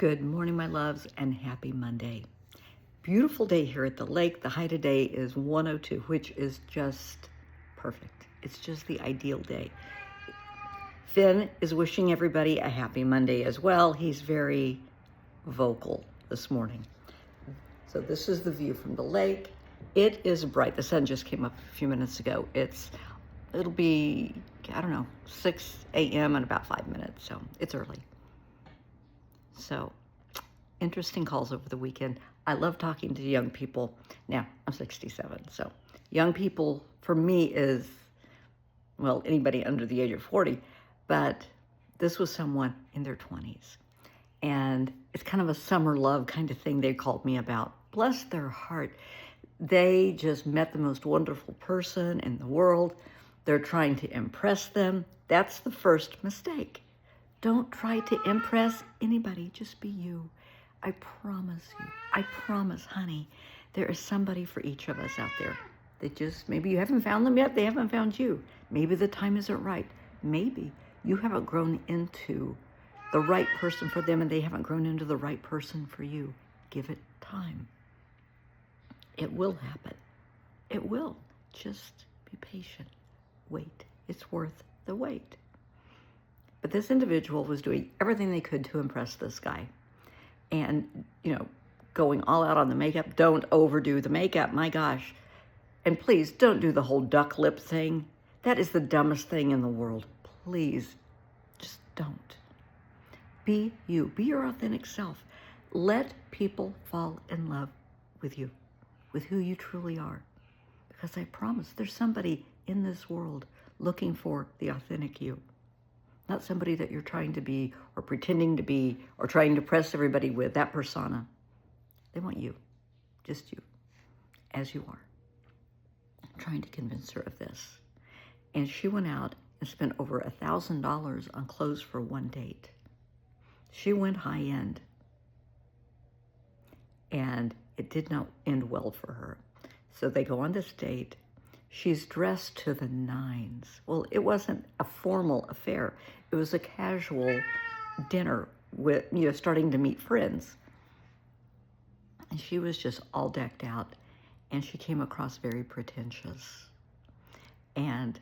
Good morning, my loves, and happy Monday. Beautiful day here at the lake. The high today is 102, which is just perfect. It's just the ideal day. Finn is wishing everybody a happy Monday as well. He's very vocal this morning. So this is the view from the lake. It is bright. The sun just came up a few minutes ago. It'll be, 6 a.m. in about 5 minutes, so it's early. So, interesting calls over the weekend. I love talking to young people. Now, I'm 67, so young people for me is, well, anybody under the age of 40, but this was someone in their 20s. And it's kind of a summer love kind of thing they called me about. Bless their heart. They just met the most wonderful person in the world. They're trying to impress them. That's the first mistake. Don't try to impress anybody. Just be you. I promise you. I promise, honey, there is somebody for each of us out there. Maybe you haven't found them yet. They haven't found you. Maybe the time isn't right. Maybe you haven't grown into the right person for them and they haven't grown into the right person for you. Give it time. It will happen. It will. Just be patient. Wait. It's worth the wait. But this individual was doing everything they could to impress this guy. And, going all out on the makeup. Don't overdo the makeup, my gosh. And please, don't do the whole duck lip thing. That is the dumbest thing in the world. Please, just don't. Be you. Be your authentic self. Let people fall in love with you, with who you truly are. Because I promise there's somebody in this world looking for the authentic you. Not somebody that you're trying to be or pretending to be or trying to impress everybody with, that persona. They want you, just you, as you are. I'm trying to convince her of this. And she went out and spent over $1,000 on clothes for one date. She went high end. And it did not end well for her. So they go on this date. She's dressed to the nines. Well, it wasn't a formal affair. It was a casual dinner with, starting to meet friends. And she was just all decked out. And she came across very pretentious. And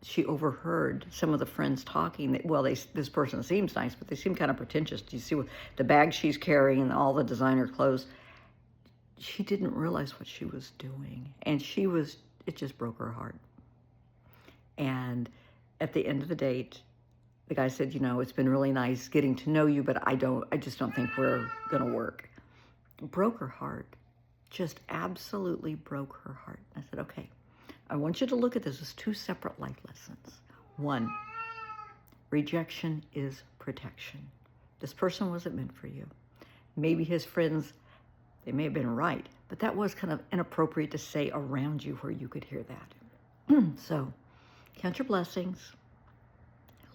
she overheard some of the friends talking that, this person seems nice, but they seem kind of pretentious. Do you see the bag she's carrying and all the designer clothes? She didn't realize what she was doing. And it just broke her heart. And at the end of the date, the guy said, it's been really nice getting to know you, but I just don't think we're going to work. Broke her heart. Just absolutely broke her heart. I said, okay, I want you to look at this as two separate life lessons. One, rejection is protection. This person wasn't meant for you. Maybe his friends, they may have been right, but that was kind of inappropriate to say around you where you could hear that. So, count your blessings.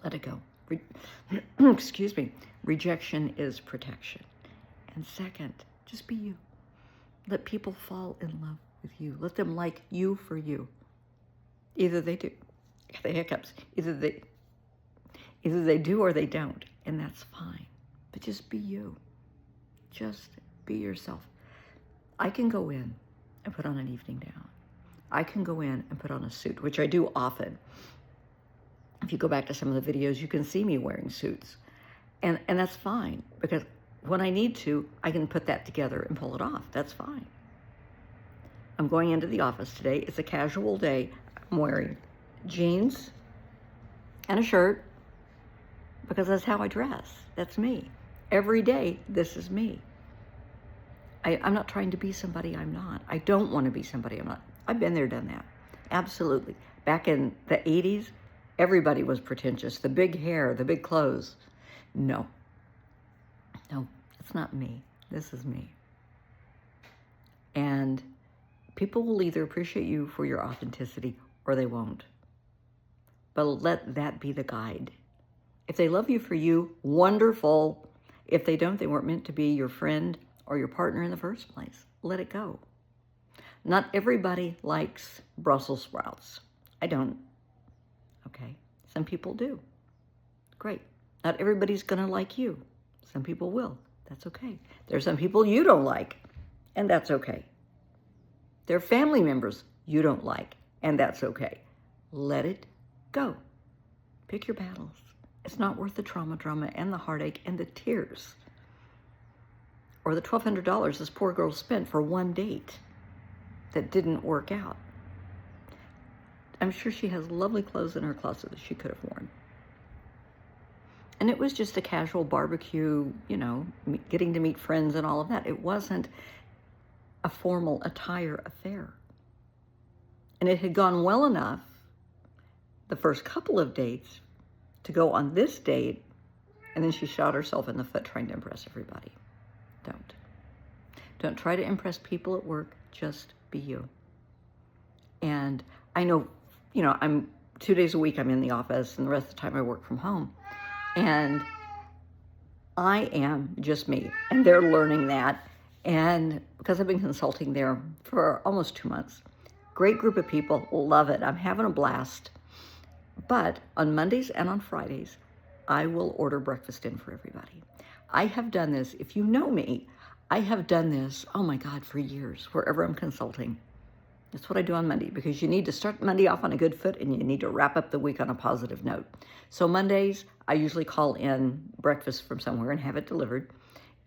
Let it go. Excuse me. Rejection is protection. And second, just be you. Let people fall in love with you. Let them like you for you. Either they do. The hiccups. Either they do or they don't. And that's fine. But just be you. Just be yourself. I can go in and put on an evening gown. I can go in and put on a suit, which I do often. If you go back to some of the videos, you can see me wearing suits. And that's fine, because when I need to, I can put that together and pull it off. That's fine. I'm going into the office today. It's a casual day. I'm wearing jeans and a shirt because that's how I dress. That's me. Every day, this is me. I'm not trying to be somebody I'm not. I don't want to be somebody I'm not. I've been there, done that. Absolutely. Back in the 80s, everybody was pretentious. The big hair, the big clothes. No, it's not me. This is me. And people will either appreciate you for your authenticity or they won't. But let that be the guide. If they love you for you, wonderful. If they don't, they weren't meant to be your friend or your partner in the first place. Let it go. Not everybody likes Brussels sprouts. I don't. Okay? Some people do. Great. Not everybody's going to like you. Some people will. That's okay. There's some people you don't like, and that's okay. There are family members you don't like, and that's okay. Let it go. Pick your battles. It's not worth the drama, and the heartache, and the tears. Or the $1,200 this poor girl spent for one date that didn't work out. I'm sure she has lovely clothes in her closet that she could have worn. And it was just a casual barbecue, getting to meet friends and all of that. It wasn't a formal attire affair. And it had gone well enough the first couple of dates to go on this date, and then she shot herself in the foot trying to impress everybody. Don't try to impress people at work. Just be you. And I know, I'm 2 days a week I'm in the office, and the rest of the time I work from home. And I am just me, and they're learning that. And because I've been consulting there for almost 2 months, great group of people, love it. I'm having a blast. But on Mondays and on Fridays, I will order breakfast in for everybody. I have done this, if you know me, I have done this, oh my God, for years, wherever I'm consulting. That's what I do on Monday, because you need to start Monday off on a good foot, and you need to wrap up the week on a positive note. So Mondays, I usually call in breakfast from somewhere and have it delivered.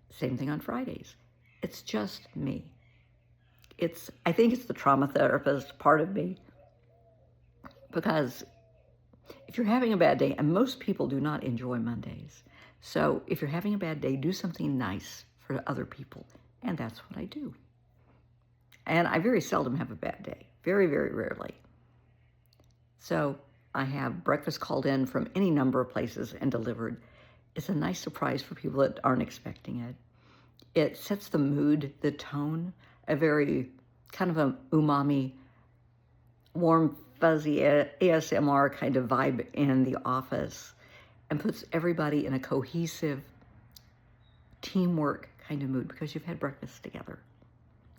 Same thing on Fridays. It's just me. I think it's the trauma therapist part of me, because if you're having a bad day, and most people do not enjoy Mondays, so if you're having a bad day, do something nice for other people, and that's what I do. And I very seldom have a bad day, very, very rarely. So I have breakfast called in from any number of places and delivered. It's a nice surprise for people that aren't expecting it. It sets the mood, the tone, a very kind of a umami, warm, fuzzy ASMR kind of vibe in the office, and puts everybody in a cohesive teamwork kind of mood, because you've had breakfast together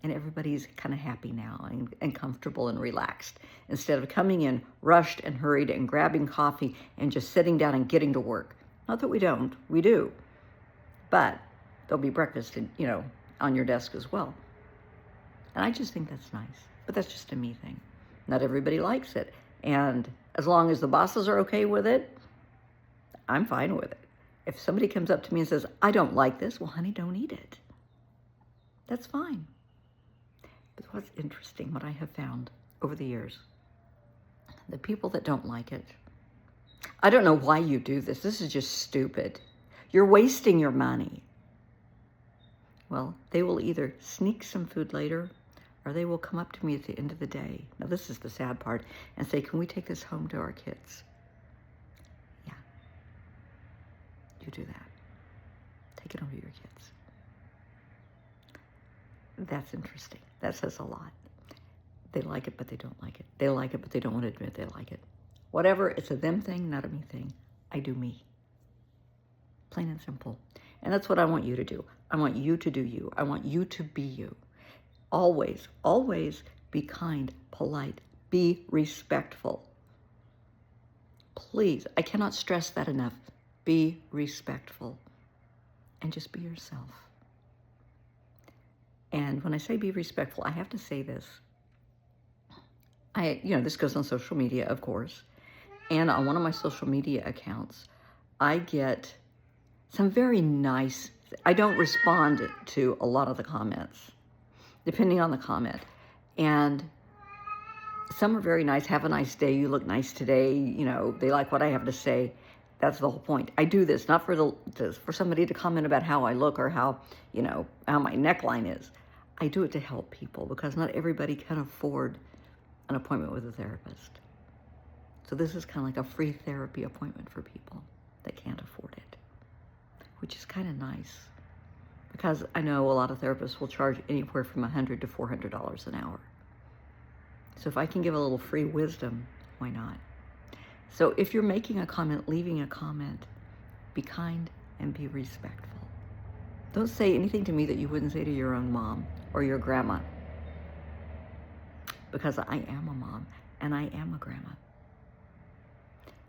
and everybody's kind of happy now and comfortable and relaxed, instead of coming in rushed and hurried and grabbing coffee and just sitting down and getting to work. Not that we don't, we do, but there'll be breakfast on your desk as well. And I just think that's nice, but that's just a me thing. Not everybody likes it. And as long as the bosses are okay with it, I'm fine with it. If somebody comes up to me and says, I don't like this, well, honey, don't eat it. That's fine. But what's interesting, what I have found over the years, the people that don't like it, I don't know why you do this. This is just stupid. You're wasting your money. Well, they will either sneak some food later, or they will come up to me at the end of the day. Now, this is the sad part, and say, can we take this home to our kids? Yeah. You do that. Take it home to your kids. That's interesting. That says a lot. They like it, but they don't like it. They like it, but they don't want to admit they like it. Whatever, it's a them thing, not a me thing. I do me. Plain and simple. And that's what I want you to do. I want you to do you. I want you to be you. Always, always be kind, polite, be respectful. Please, I cannot stress that enough. Be respectful and just be yourself. And when I say be respectful, I have to say this. This goes on social media, of course. And on one of my social media accounts, I get some very nice, I don't respond to a lot of the comments, depending on the comment. And some are very nice. Have a nice day. You look nice today. They like what I have to say. That's the whole point. I do this not for somebody to comment about how I look or how my neckline is. I do it to help people, because not everybody can afford an appointment with a therapist. So this is kind of like a free therapy appointment for people that can't afford it, which is kind of nice, because I know a lot of therapists will charge anywhere from $100 to $400 an hour. So if I can give a little free wisdom, why not? So if you're making a comment, leaving a comment, be kind and be respectful. Don't say anything to me that you wouldn't say to your own mom or your grandma, because I am a mom and I am a grandma.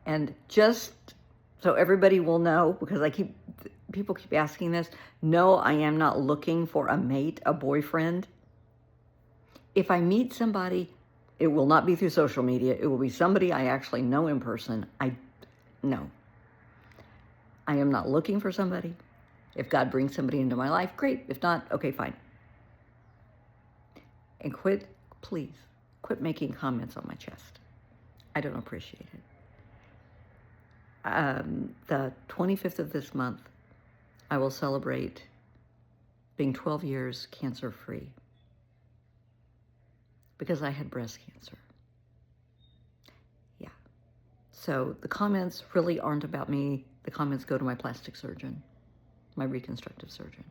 And just so everybody will know, because I keep people keep asking this. No, I am not looking for a mate, a boyfriend. If I meet somebody, it will not be through social media. It will be somebody I actually know in person. No. I am not looking for somebody. If God brings somebody into my life, great. If not, okay, fine. And please, quit making comments on my chest. I don't appreciate it. The 25th of this month, I will celebrate being 12 years cancer-free because I had breast cancer. Yeah. So the comments really aren't about me. The comments go to my plastic surgeon, my reconstructive surgeon.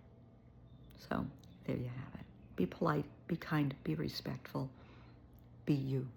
So there you have it. Be polite, be kind, be respectful, be you.